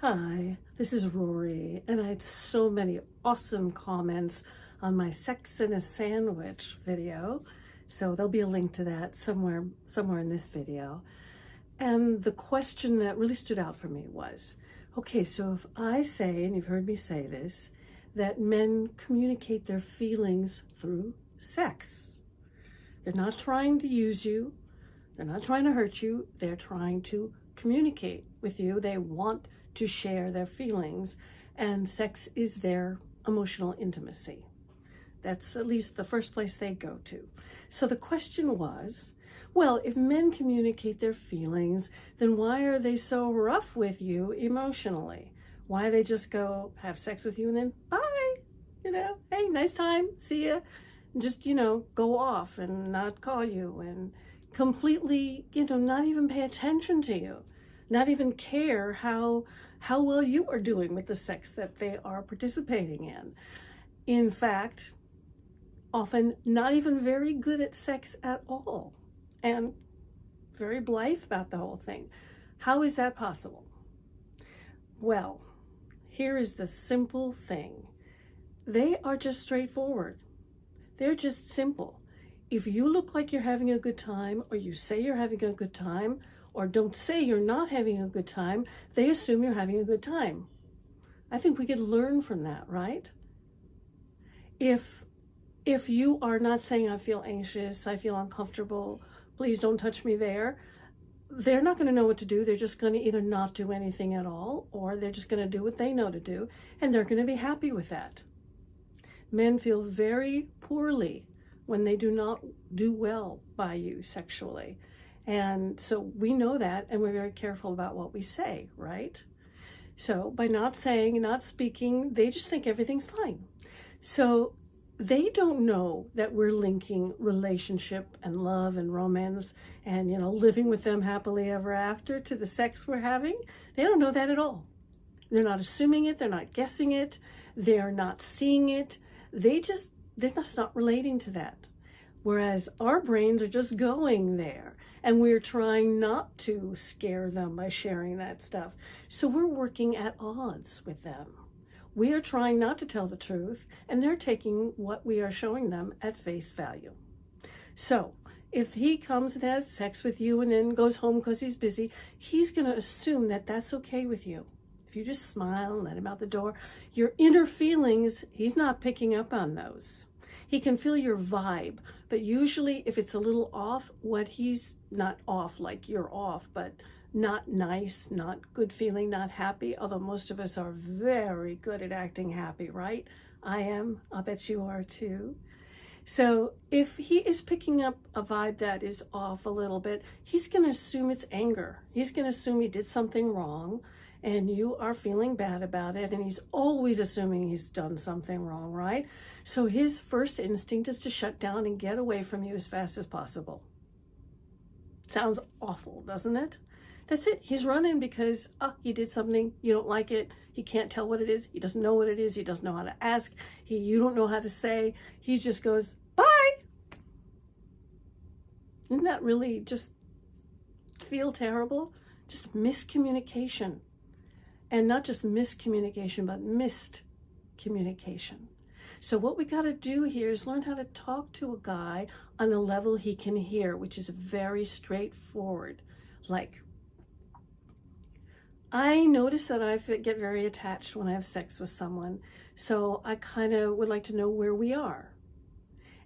Hi, this is Rory, and I had so many awesome comments on my Sex in a Sandwich video, so there'll be a link to that somewhere in this video. And the question that really stood out for me was, okay, so if I say, and you've heard me say this, that men communicate their feelings through sex. They're not trying to use you, they're not trying to hurt you, they're trying to communicate with you. They want to share their feelings, and sex is their emotional intimacy. That's at least the first place they go to. So the question was, well, if men communicate their feelings, then why are they so rough with you emotionally? Why they just go have sex with you and then bye, hey, nice time, see ya, just, go off and not call you and completely, not even pay attention to you, not even care how well you are doing with the sex that they are participating in. In fact, often not even very good at sex at all, and very blithe about the whole thing. How is that possible? Well, here is the simple thing. They are just straightforward. They're just simple. If you look like you're having a good time, or you say you're having a good time, or don't say you're not having a good time, they assume you're having a good time. I think we could learn from that, right? If you are not saying, I feel anxious, I feel uncomfortable, please don't touch me there, they're not going to know what to do. They're just going to either not do anything at all, or they're just going to do what they know to do, and they're going to be happy with that. Men feel very poorly when they do not do well by you sexually. And so we know that, and we're very careful about what we say, right? So by not saying and not speaking, they just think everything's fine. So they don't know that we're linking relationship and love and romance and, living with them happily ever after to the sex we're having. They don't know that at all. They're not assuming it. They're not guessing it. They're not seeing it. They're just not relating to that. Whereas our brains are just going there, and we're trying not to scare them by sharing that stuff. So we're working at odds with them. We are trying not to tell the truth, and they're taking what we are showing them at face value. So if he comes and has sex with you and then goes home because he's busy, he's going to assume that that's okay with you. If you just smile and let him out the door, your inner feelings, he's not picking up on those. He can feel your vibe, but usually if it's a little off, what he's not off like you're off, but not nice, not good feeling, not happy, although most of us are very good at acting happy, right? I am. I'll bet you are too. So if he is picking up a vibe that is off a little bit, he's going to assume it's anger. He's going to assume he did something wrong, and you are feeling bad about it, and he's always assuming he's done something wrong, right? So his first instinct is to shut down and get away from you as fast as possible. Sounds awful, doesn't it? That's it. He's running because he did something, you don't like it, he can't tell what it is, he doesn't know what it is, he doesn't know how to ask, you don't know how to say, he just goes, bye! Isn't that really just feel terrible? Just miscommunication. And not just miscommunication, but missed communication. So what we got to do here is learn how to talk to a guy on a level he can hear, which is very straightforward. Like, I notice that I get very attached when I have sex with someone, so I kind of would like to know where we are.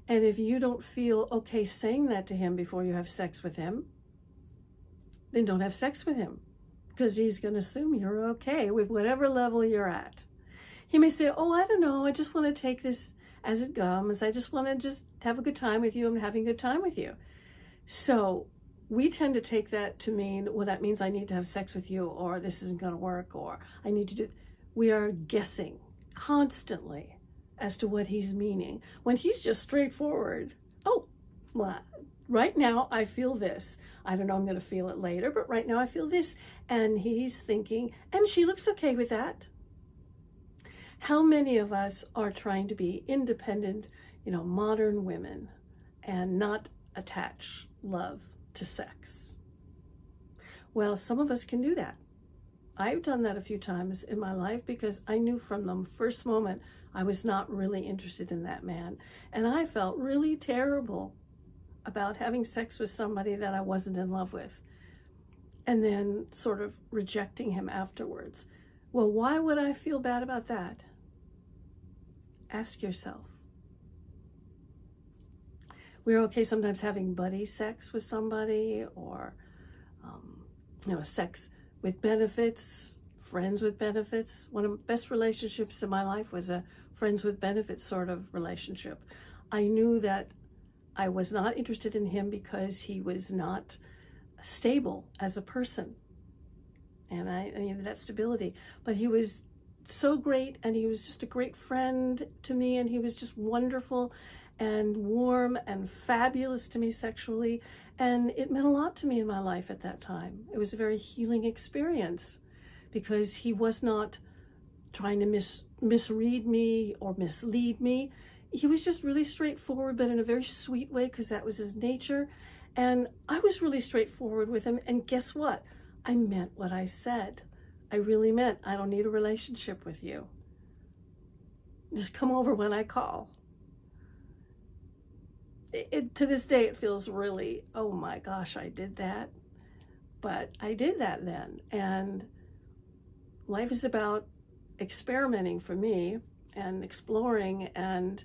And if you don't feel okay saying that to him before you have sex with him, then don't have sex with him, because he's going to assume you're okay with whatever level you're at. He may say, oh, I don't know, I just want to take this as it comes. I just want to just have a good time with you. I'm having a good time with you. So we tend to take that to mean, well, that means I need to have sex with you, or this isn't going to work, or I need to do. We are guessing constantly as to what he's meaning, when he's just straightforward. Oh, well, right now I feel this. I don't know, I'm going to feel it later, but right now I feel this. And he's thinking, and she looks okay with that. How many of us are trying to be independent, modern women, and not attach love to sex? Well, some of us can do that. I've done that a few times in my life because I knew from the first moment I was not really interested in that man. And I felt really terrible about having sex with somebody that I wasn't in love with, and then sort of rejecting him afterwards. Well, why would I feel bad about that? Ask yourself. We're okay sometimes having buddy sex with somebody, or sex with benefits, friends with benefits. One of the best relationships in my life was a friends with benefits sort of relationship. I knew that I was not interested in him because he was not stable as a person, and I needed that stability. But he was so great, and he was just a great friend to me, and he was just wonderful and warm and fabulous to me sexually, and it meant a lot to me in my life at that time. It was a very healing experience because he was not trying to misread me or mislead me. He was just really straightforward, but in a very sweet way, because that was his nature. And I was really straightforward with him, and guess what? I meant what I said. I really meant, I don't need a relationship with you. Just come over when I call. To this day, it feels really, oh my gosh, I did that. But I did that then. And life is about experimenting for me and exploring. And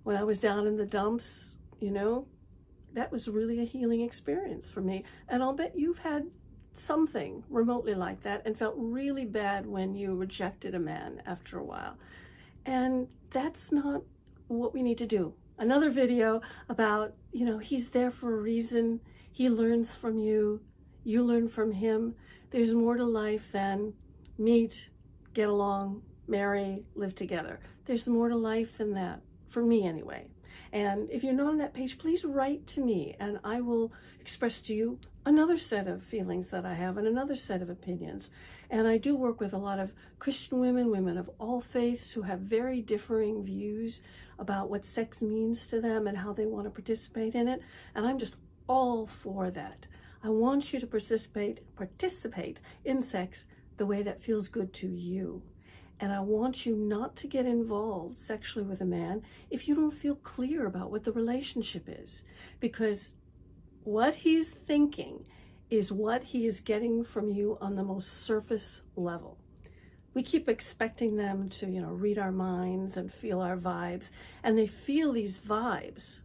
when I was down in the dumps, that was really a healing experience for me. And I'll bet you've had something remotely like that and felt really bad when you rejected a man after a while. And that's not what we need to do. Another video about, he's there for a reason. He learns from you. You learn from him. There's more to life than meet, get along, marry, live together. There's more to life than that, for me anyway. And if you're not on that page, please write to me, and I will express to you another set of feelings that I have and another set of opinions. And I do work with a lot of Christian women of all faiths who have very differing views about what sex means to them and how they want to participate in it. And I'm just all for that. I want you to participate in sex the way that feels good to you. And I want you not to get involved sexually with a man if you don't feel clear about what the relationship is. Because what he's thinking is what he is getting from you on the most surface level. We keep expecting them to, read our minds and feel our vibes. And they feel these vibes,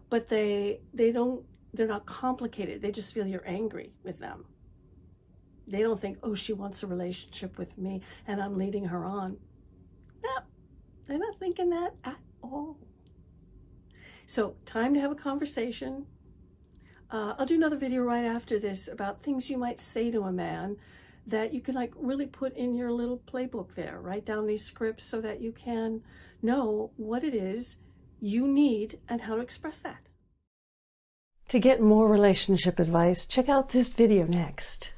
but they're not complicated. They just feel you're angry with them. They don't think, oh, she wants a relationship with me and I'm leading her on. No, they're not thinking that at all. So time to have a conversation. I'll do another video right after this about things you might say to a man that you can really put in your little playbook there. Write down these scripts so that you can know what it is you need and how to express that. To get more relationship advice, check out this video next.